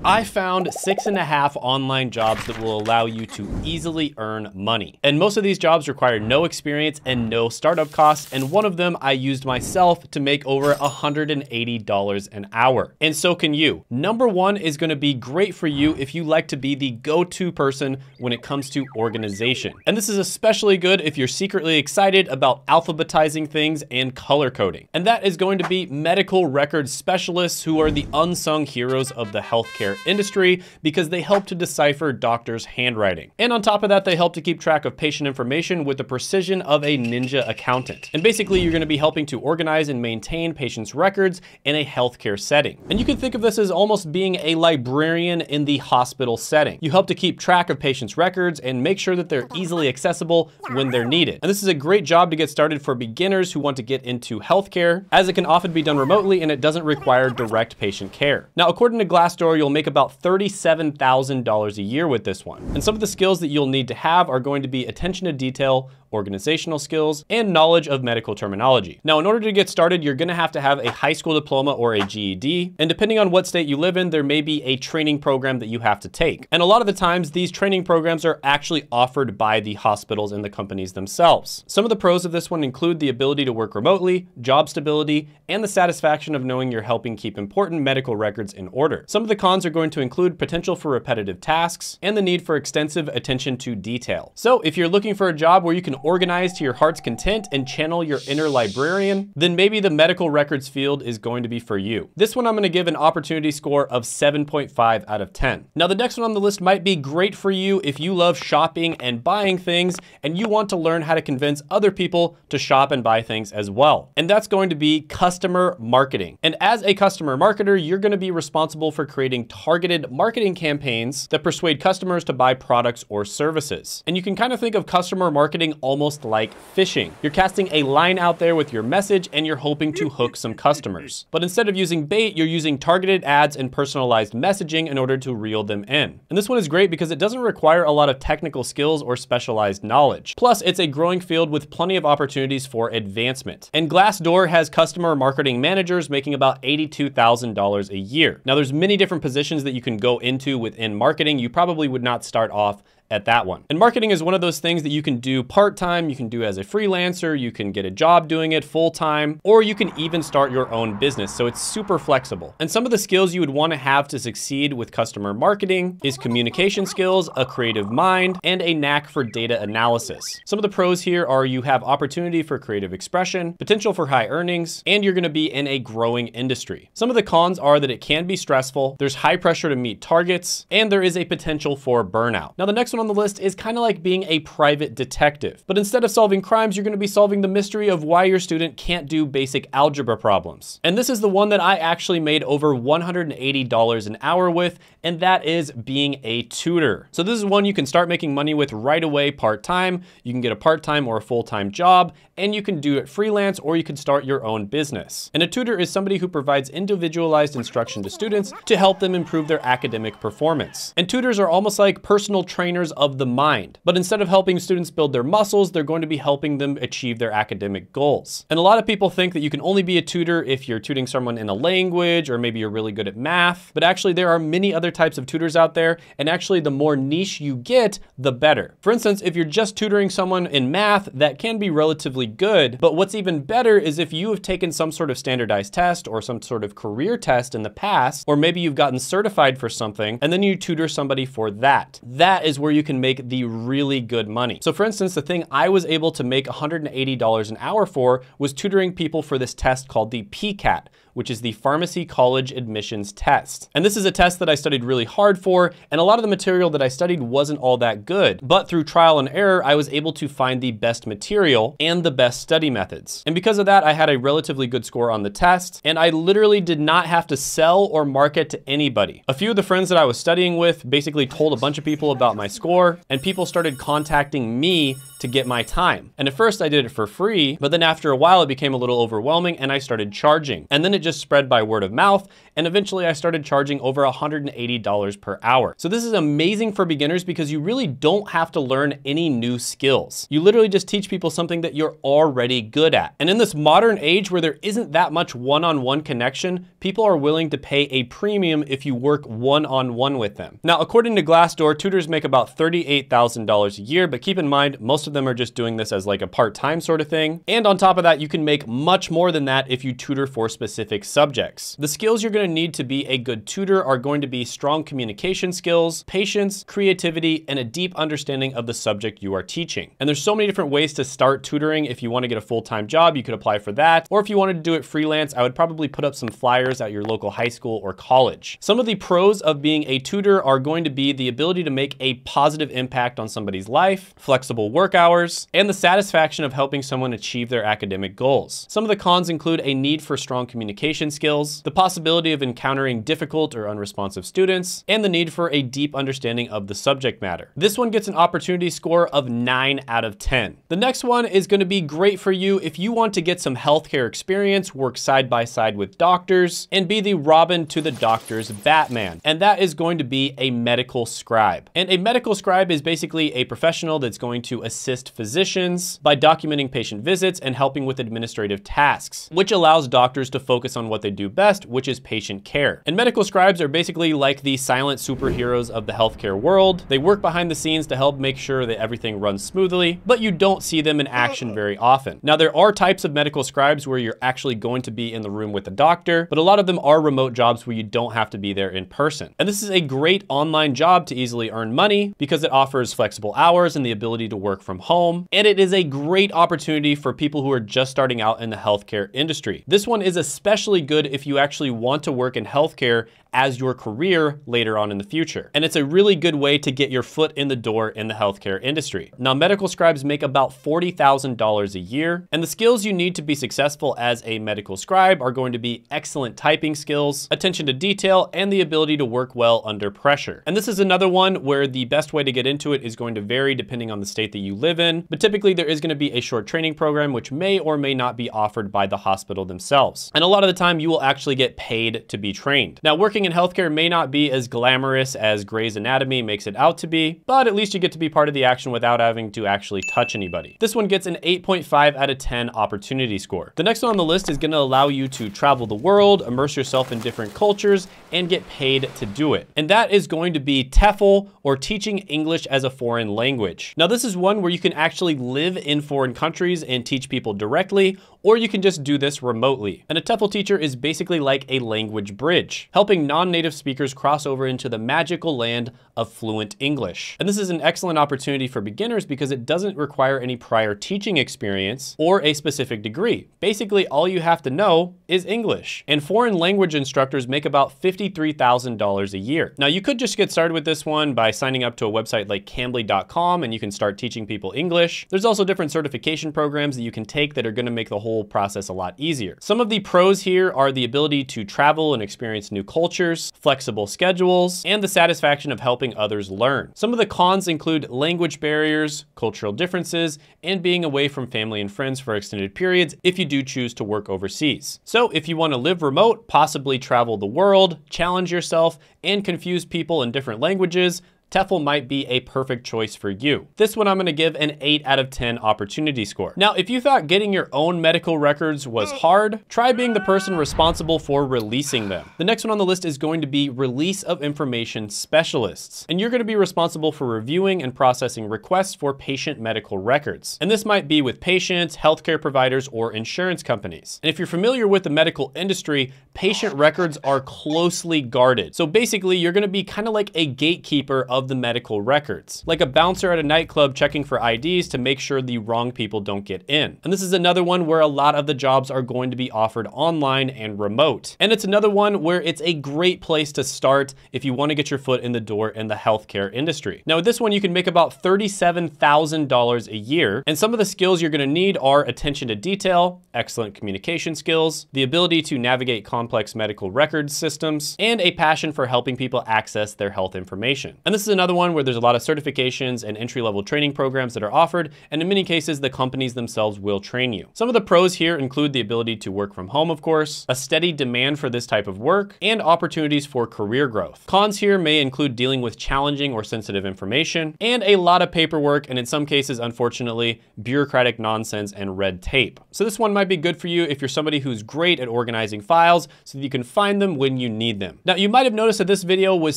I found 6.5 online jobs that will allow you to easily earn money. And most of these jobs require no experience and no startup costs. And one of them I used myself to make over $180 an hour. And so can you. Number one is going to be great for you if you like to be the go-to person when it comes to organization. And this is especially good if you're secretly excited about alphabetizing things and color coding. And that is going to be medical records specialists, who are the unsung heroes of the healthcare industry because they help to decipher doctors' handwriting. And on top of that, they help to keep track of patient information with the precision of a ninja accountant. And basically, you're going to be helping to organize and maintain patients' records in a healthcare setting. And you can think of this as almost being a librarian in the hospital setting. You help to keep track of patients' records and make sure that they're easily accessible when they're needed. And this is a great job to get started for beginners who want to get into healthcare, as it can often be done remotely and it doesn't require direct patient care. Now, according to Glassdoor, you'll make about $37,000 a year with this one. And some of the skills that you'll need to have are going to be attention to detail, organizational skills, and knowledge of medical terminology. Now, in order to get started, you're gonna have to have a high school diploma or a GED. And depending on what state you live in, there may be a training program that you have to take. And a lot of the times, these training programs are actually offered by the hospitals and the companies themselves. Some of the pros of this one include the ability to work remotely, job stability, and the satisfaction of knowing you're helping keep important medical records in order. Some of the cons are going to include potential for repetitive tasks and the need for extensive attention to detail. So if you're looking for a job where you can organize to your heart's content and channel your inner librarian, then maybe the medical records field is going to be for you. This one I'm going to give an opportunity score of 7.5 out of 10. Now, the next one on the list might be great for you if you love shopping and buying things and you want to learn how to convince other people to shop and buy things as well. And that's going to be customer marketing. And as a customer marketer, you're going to be responsible for creating targeted marketing campaigns that persuade customers to buy products or services. And you can kind of think of customer marketing almost like fishing. You're casting a line out there with your message and you're hoping to hook some customers. But instead of using bait, you're using targeted ads and personalized messaging in order to reel them in. And this one is great because it doesn't require a lot of technical skills or specialized knowledge. Plus, it's a growing field with plenty of opportunities for advancement. And Glassdoor has customer marketing managers making about $82,000 a year. Now, there's many different positions that you can go into within marketing. You probably would not start off at that one. And marketing is one of those things that you can do part-time, you can do as a freelancer, you can get a job doing it full-time, or you can even start your own business. So it's super flexible. And some of the skills you would want to have to succeed with customer marketing is communication skills, a creative mind, and a knack for data analysis. Some of the pros here are you have opportunity for creative expression, potential for high earnings, and you're going to be in a growing industry. Some of the cons are that it can be stressful, there's high pressure to meet targets, and there is a potential for burnout. Now, the next one on the list is kind of like being a private detective, but instead of solving crimes, you're going to be solving the mystery of why your student can't do basic algebra problems. And this is the one that I actually made over $180 an hour with, and that is being a tutor. So this is one you can start making money with right away part-time. You can get a part-time or a full-time job, and you can do it freelance, or you can start your own business. And a tutor is somebody who provides individualized instruction to students to help them improve their academic performance. And tutors are almost like personal trainers of the mind. But instead of helping students build their muscles, they're going to be helping them achieve their academic goals. And a lot of people think that you can only be a tutor if you're tutoring someone in a language, or maybe you're really good at math. But actually, there are many other types of tutors out there. And actually, the more niche you get, the better. For instance, if you're just tutoring someone in math, that can be relatively good. But what's even better is if you have taken some sort of standardized test or some sort of career test in the past, or maybe you've gotten certified for something, and then you tutor somebody for that. That is where you can make the really good money. So for instance, the thing I was able to make $180 an hour for was tutoring people for this test called the PCAT, which is the Pharmacy College Admissions Test. And this is a test that I studied really hard for, and a lot of the material that I studied wasn't all that good. But through trial and error, I was able to find the best material and the best study methods. And because of that, I had a relatively good score on the test, and I literally did not have to sell or market to anybody. A few of the friends that I was studying with basically told a bunch of people about my score, and people started contacting me to get my time. And at first I did it for free, but then after a while it became a little overwhelming and I started charging. And then it just spread by word of mouth, and eventually I started charging over $180 per hour. So this is amazing for beginners because you really don't have to learn any new skills. You literally just teach people something that you're already good at. And in this modern age where there isn't that much one-on-one connection, people are willing to pay a premium if you work one-on-one with them. Now, according to Glassdoor, tutors make about $38,000 a year, but keep in mind, most of them are just doing this as like a part-time sort of thing. And on top of that, you can make much more than that if you tutor for specific subjects. The skills you're going to need to be a good tutor are going to be strong communication skills, patience, creativity, and a deep understanding of the subject you are teaching. And there's so many different ways to start tutoring. If you want to get a full-time job, you could apply for that. Or if you wanted to do it freelance, I would probably put up some flyers at your local high school or college. Some of the pros of being a tutor are going to be the ability to make a positive impact on somebody's life, flexible work hours, and the satisfaction of helping someone achieve their academic goals. Some of the cons include a need for strong communication skills, the possibility of encountering difficult or unresponsive students, and the need for a deep understanding of the subject matter. This one gets an opportunity score of 9 out of 10. The next one is going to be great for you if you want to get some healthcare experience, work side by side with doctors, and be the Robin to the doctor's Batman. And that is going to be a medical scribe. And a medical scribe is basically a professional that's going to assist physicians by documenting patient visits and helping with administrative tasks, which allows doctors to focus on what they do best, which is patient care. And medical scribes are basically like the silent superheroes of the healthcare world. They work behind the scenes to help make sure that everything runs smoothly, but you don't see them in action very often. Now, there are types of medical scribes where you're actually going to be in the room with the doctor, but a lot of them are remote jobs where you don't have to be there in person. And this is a great online job to easily earn money because it offers flexible hours and the ability to work from home. And it is a great opportunity for people who are just starting out in the healthcare industry. This one is especially good if you actually want to work in healthcare as your career later on in the future. And it's a really good way to get your foot in the door in the healthcare industry. Now, medical scribes make about $40,000 a year, and the skills you need to be successful as a medical scribe are going to be excellent typing skills, attention to detail, and the ability to work well under pressure. And this is another one where the best way to get into it is going to vary depending on the state that you live in, but typically there is going to be a short training program which may or may not be offered by the hospital themselves. And a lot of the time you will actually get paid to be trained. Now, working in healthcare may not be as glamorous as Grey's Anatomy makes it out to be, but at least you get to be part of the action without having to actually touch anybody. This one gets an 8.5 out of 10 opportunity score. The next one on the list is going to allow you to travel the world, immerse yourself in different cultures, and get paid to do it. And that is going to be TEFL, or Teaching English as a Foreign Language. Now, this is one where you can actually live in foreign countries and teach people directly, or you can just do this remotely. And a TEFL teacher is basically like a language bridge, helping non-native speakers cross over into the magical land of fluent English. And this is an excellent opportunity for beginners because it doesn't require any prior teaching experience or a specific degree. Basically, all you have to know is English. And foreign language instructors make about $53,000 a year. Now, you could just get started with this one by signing up to a website like Cambly.com and you can start teaching people English. There's also different certification programs that you can take that are going to make the whole process a lot easier. Some of the pros here are the ability to travel and experience new cultures, flexible schedules, and the satisfaction of helping others learn. Some of the cons include language barriers, cultural differences, and being away from family and friends for extended periods if you do choose to work overseas. So if you want to live remote, possibly travel the world, challenge yourself, and confuse people in different languages, TEFL might be a perfect choice for you. This one I'm gonna give an 8 out of 10 opportunity score. Now, if you thought getting your own medical records was hard, try being the person responsible for releasing them. The next one on the list is going to be Release of Information Specialists. And you're gonna be responsible for reviewing and processing requests for patient medical records. And this might be with patients, healthcare providers, or insurance companies. And if you're familiar with the medical industry, patient records are closely guarded. So basically, you're gonna be kind of like a gatekeeper of the medical records, like a bouncer at a nightclub checking for IDs to make sure the wrong people don't get in. And this is another one where a lot of the jobs are going to be offered online and remote. And it's another one where it's a great place to start if you want to get your foot in the door in the healthcare industry. Now, with this one, you can make about $37,000 a year. And some of the skills you're going to need are attention to detail, excellent communication skills, the ability to navigate complex medical records systems, and a passion for helping people access their health information. And this is another one where there's a lot of certifications and entry-level training programs that are offered, and in many cases, the companies themselves will train you. Some of the pros here include the ability to work from home, of course, a steady demand for this type of work, and opportunities for career growth. Cons here may include dealing with challenging or sensitive information, and a lot of paperwork, and in some cases, unfortunately, bureaucratic nonsense and red tape. So this one might be good for you if you're somebody who's great at organizing files so that you can find them when you need them. Now, you might have noticed that this video was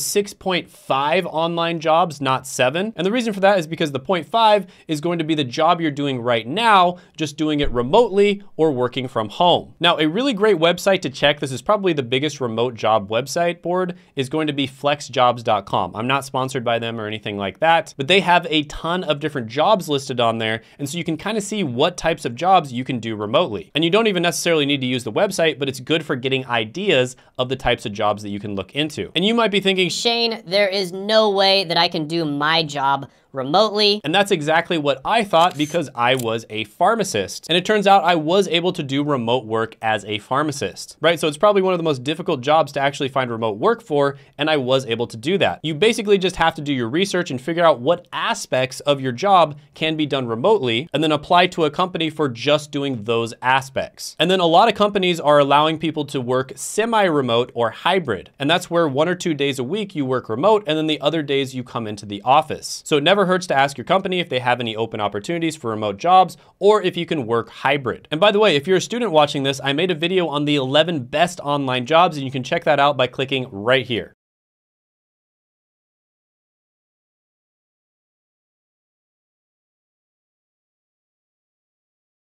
6.5 online jobs, not 7. And the reason for that is because the 0.5 is going to be the job you're doing right now, just doing it remotely or working from home. Now, a really great website to check, this is probably the biggest remote job website board, is going to be flexjobs.com. I'm not sponsored by them or anything like that, but they have a ton of different jobs listed on there. And so you can kind of see what types of jobs you can do remotely. And you don't even necessarily need to use the website, but it's good for getting ideas of the types of jobs that you can look into. And you might be thinking, Shane, there is no way that I can do my job remotely. And that's exactly what I thought because I was a pharmacist. And it turns out I was able to do remote work as a pharmacist, right? So it's probably one of the most difficult jobs to actually find remote work for, and I was able to do that. You basically just have to do your research and figure out what aspects of your job can be done remotely, and then apply to a company for just doing those aspects. And then a lot of companies are allowing people to work semi-remote or hybrid. And that's where 1 or 2 days a week you work remote, and then the other days you come into the office. So it never hurts to ask your company if they have any open opportunities for remote jobs or if you can work hybrid. And by the way, if you're a student watching this, I made a video on the 11 best online jobs, and you can check that out by clicking right here.